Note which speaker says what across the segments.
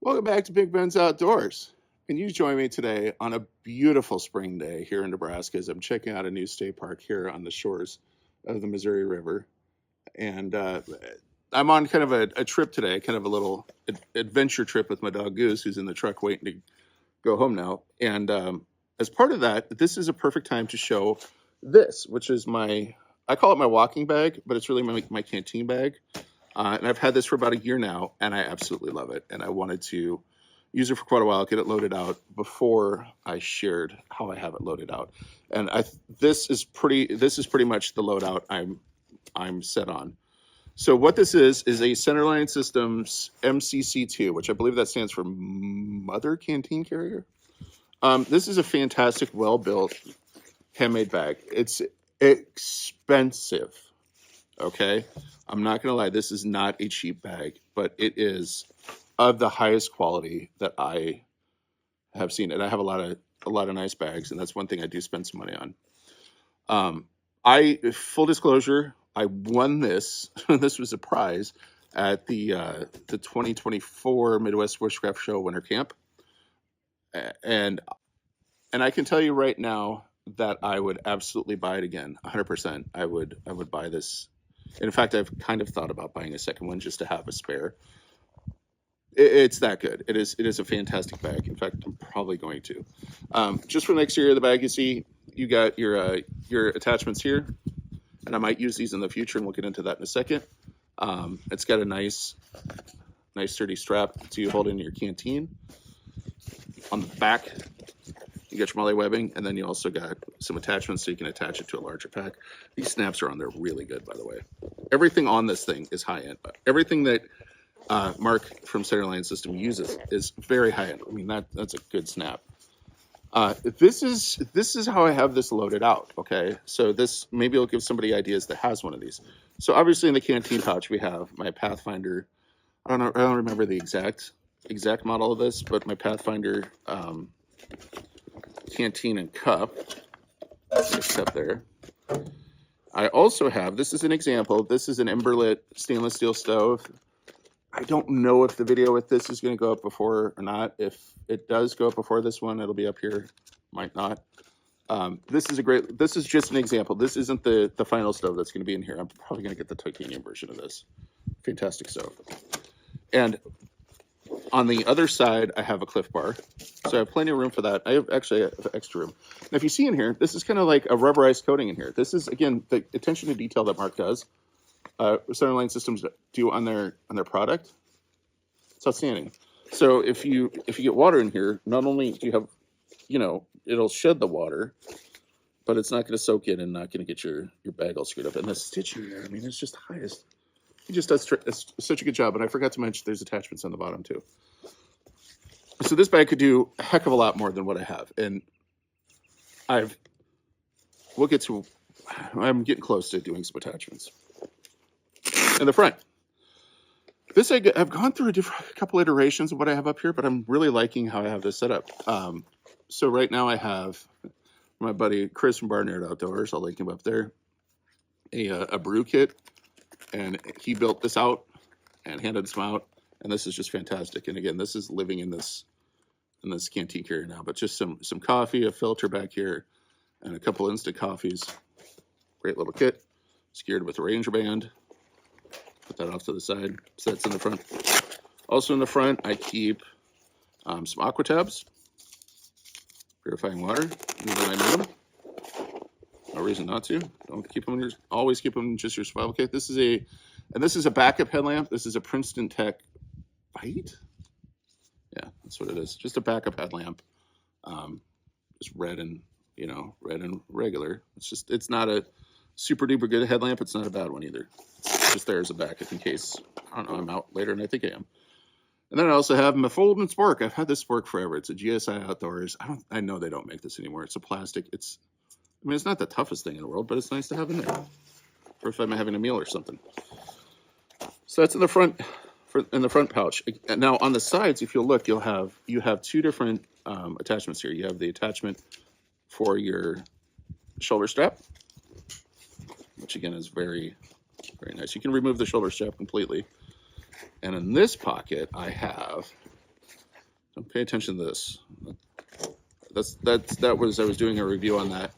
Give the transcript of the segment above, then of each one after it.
Speaker 1: Welcome back to Big Ben's Outdoors. And you join me today on a beautiful spring day here in Nebraska as I'm checking out a new state park here on the shores of the Missouri River. And I'm on kind of a trip today, kind of a little adventure trip with my dog Goose, who's in the truck waiting to go home now. And as part of that, this is a perfect time to show this, which is I call it my walking bag, but it's really my canteen bag. And I've had this for about a year now, and I absolutely love it. And I wanted to use it for quite a while, get it loaded out before I shared how I have it loaded out. And this is pretty much the loadout I'm set on. So what this is a Centerline Systems MCC2, which I believe that stands for Mother Canteen Carrier. This is a fantastic, well-built, handmade bag. It's expensive. Okay, I'm not gonna lie, this is not a cheap bag, but it is of the highest quality that I have seen. And I have a lot of nice bags, and that's one thing I do spend some money on. Full disclosure, I won this. This was a prize at the 2024 Midwest Bushcraft Show Winter Camp, and I can tell you right now that I would absolutely buy it again, 100%. I would buy this. In fact, I've kind of thought about buying a second one just to have a spare. It's that good. It is a fantastic bag. In fact, I'm probably going to. Just for the exterior of the bag, you see you got your attachments here, and I might use these in the future, and we'll get into that in a second. It's got a nice sturdy strap to hold in your canteen. On the back, you got your MOLLE webbing, and then you also got some attachments so you can attach it to a larger pack. These snaps are on there really good, by the way. Everything on this thing is high-end. Everything that Mark from Centerline System uses is very high-end. I mean, that's a good snap. This is how I have this loaded out, okay? So this, maybe it'll give somebody ideas that has one of these. So obviously in the canteen pouch, we have my Pathfinder. I don't remember the exact model of this, but my Pathfinder canteen and cup, except there. I also have, this is an example, this is an Emberlit stainless steel stove. I don't know if the video with this is going to go up before or not. If it does go up before this one, it'll be up here, might not. This is just an example. This isn't the final stove that's going to be in here. I'm probably going to get the titanium version of this. Fantastic stove. And on the other side, I have a Cliff Bar. So I have plenty of room for that. I have actually extra room. Now, if you see in here, this is kind of like a rubberized coating in here. This is, again, the attention to detail that Mark does. Centerline Systems do on their product. It's outstanding. So if you get water in here, not only do you have, it'll shed the water, but it's not going to soak in and not going to get your bag all screwed up. And the stitching there, I mean, it's just the highest. He just does such a good job. And I forgot to mention there's attachments on the bottom too. So this bag could do a heck of a lot more than what I have. And I'm getting close to doing some attachments. In the front, I've gone through a couple iterations of what I have up here, but I'm really liking how I have this set up. So right now I have my buddy Chris from BarnYard Outdoors. I'll link him up there. A brew kit, and he built this out and handed this out, and this is just fantastic. And again, this is living in this canteen carrier now. But just some coffee, a filter back here, and a couple instant coffees. Great little kit. Secured with a Ranger band. Put that off to the side. So that's in the front. Also in the front, I keep some aqua tabs, purifying water. These are my minimum. No reason not to. Don't keep them. Always keep them in just your survival kit. This is a backup headlamp. This is a Princeton Tech Bite. Yeah, that's what it is. Just a backup headlamp. Just red and regular. It's not a super duper good headlamp. It's not a bad one either. It's just there as a backup in case, I don't know, I'm out later and I think I am. And then I also have my folding spork. I've had this spork forever. It's a GSI Outdoors. I know they don't make this anymore. It's a plastic. It's not the toughest thing in the world, but it's nice to have in there. Or if I'm having a meal or something. So that's in the front pouch. Now on the sides, if you'll look, you have two different attachments here. You have the attachment for your shoulder strap, which again is very, very nice. You can remove the shoulder strap completely. And in this pocket, I have So pay attention to this. That was, I was doing a review on that.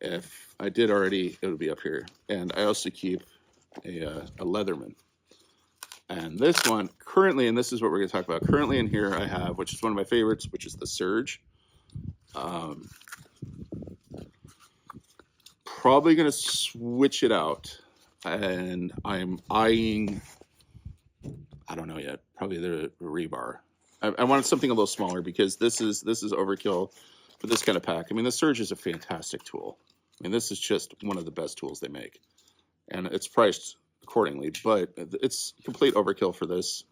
Speaker 1: If I did already, it would be up here. And I also keep a Leatherman. And this one currently, and this is what we're going to talk about. Currently in here I have, which is one of my favorites, which is the Surge. Probably going to switch it out. And I'm eyeing, I don't know yet, probably the rebar. I wanted something a little smaller because this is overkill for this kind of pack. I mean, the Surge is a fantastic tool. I mean, this is just one of the best tools they make. And it's priced accordingly, but it's complete overkill for this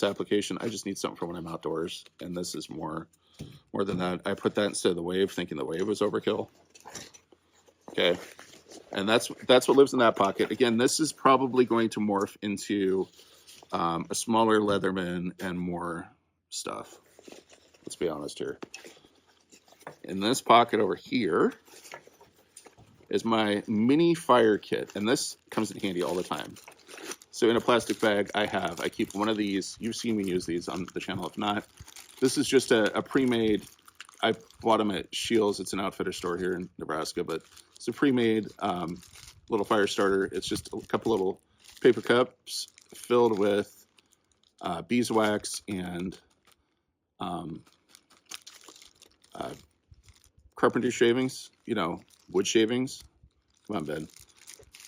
Speaker 1: application. I just need something for when I'm outdoors, and this is more than that. I put that instead of the Wave, thinking the Wave was overkill. Okay, and that's what lives in that pocket. Again, this is probably going to morph into a smaller Leatherman and more stuff. Let's be honest here. In this pocket over here is my mini fire kit, and this comes in handy all the time. So in a plastic bag, I keep one of these. You've seen me use these on the channel. If not, this is just a pre-made. I bought them at Shields. It's an outfitter store here in Nebraska, but it's a pre-made little fire starter. It's just a couple little paper cups filled with beeswax and carpenter shavings, wood shavings. Come on, Ben.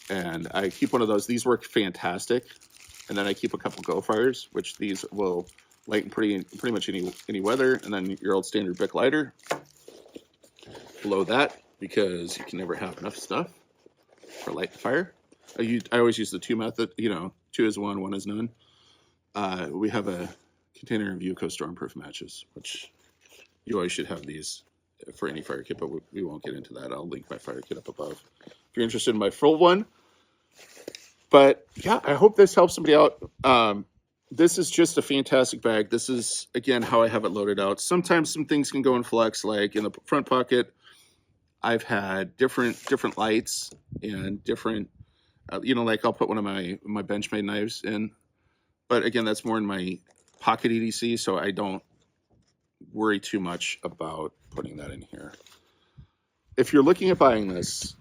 Speaker 1: And I keep one of those. These work fantastic. And then I keep a couple Go Fires, which these will lighten pretty much any weather. And then your old standard Bic lighter below that, because you can never have enough stuff for light fire. I always use the 2 method. 2 is 1, 1 is none. We have a container of UCO stormproof matches, which you always should have these for any fire kit, but we won't get into that. I'll link my fire kit up above if you're interested in my full one. But yeah, I hope this helps somebody out. This is just a fantastic bag. This is, again, how I have it loaded out. Sometimes some things can go in flux, like in the front pocket, I've had different lights and different, like I'll put one of my Benchmade knives in. But again, that's more in my pocket EDC, so I don't worry too much about putting that in here. If you're looking at buying this,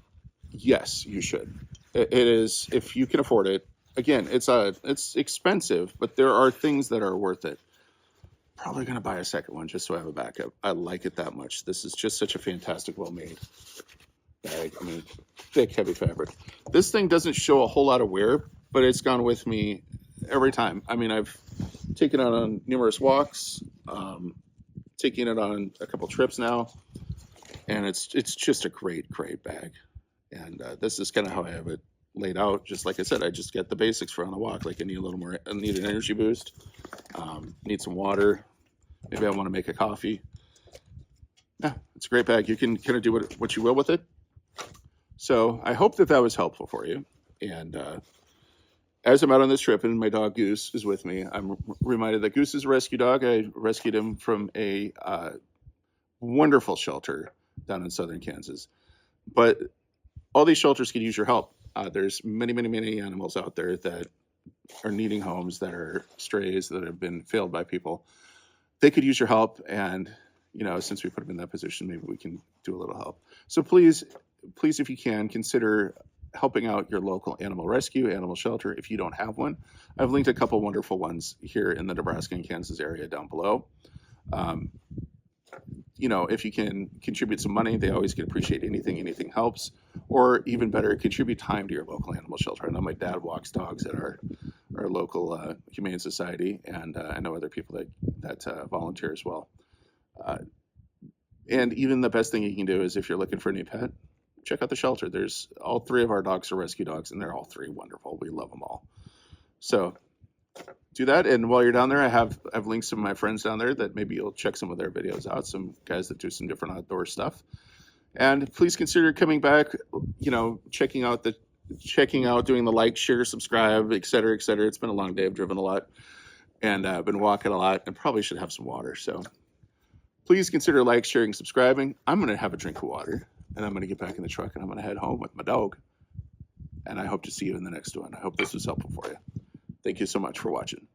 Speaker 1: yes, you should. It is, if you can afford it. Again, it's expensive, but there are things that are worth it. Probably going to buy a second one just so I have a backup. I like it that much. This is just such a fantastic, well-made bag. I mean, thick, heavy fabric. This thing doesn't show a whole lot of wear, but it's gone with me every time. I mean, I've taken it on numerous walks, taking it on a couple trips now, and it's just a great bag. And this is kind of how I have it laid out. Just like I said, I just get the basics for on a walk. Like I need a little more, I need an energy boost, need some water, maybe I want to make a coffee. Yeah, it's a great bag. You can kind of do what you will with it. So I hope that was helpful for you. And as I'm out on this trip and my dog Goose is with me, I'm reminded that Goose is a rescue dog. I rescued him from a wonderful shelter down in southern Kansas. But all these shelters could use your help. There's many animals out there that are needing homes, that are strays, that have been failed by people. They could use your help, and since we put them in that position, maybe we can do a little help. So please, if you can, consider helping out your local animal rescue, animal shelter, if you don't have one. I've linked a couple wonderful ones here in the Nebraska and Kansas area down below. If you can contribute some money, they always can appreciate anything helps. Or even better, contribute time to your local animal shelter. I know my dad walks dogs at our local humane society, and I know other people that volunteer as well. And even the best thing you can do is, if you're looking for a new pet, check out the shelter. There's all 3 of our dogs are rescue dogs, and they're all 3 wonderful. We love them all. So do that. And while you're down there, I've linked some of my friends down there that maybe you'll check some of their videos out, some guys that do some different outdoor stuff. And please consider coming back, checking out, doing the like, share, subscribe, et cetera, et cetera. It's been a long day. I've driven a lot, and I've been walking a lot, and probably should have some water. So please consider like, sharing, subscribing. I'm going to have a drink of water, and I'm going to get back in the truck, and I'm going to head home with my dog. And I hope to see you in the next one. I hope this was helpful for you. Thank you so much for watching.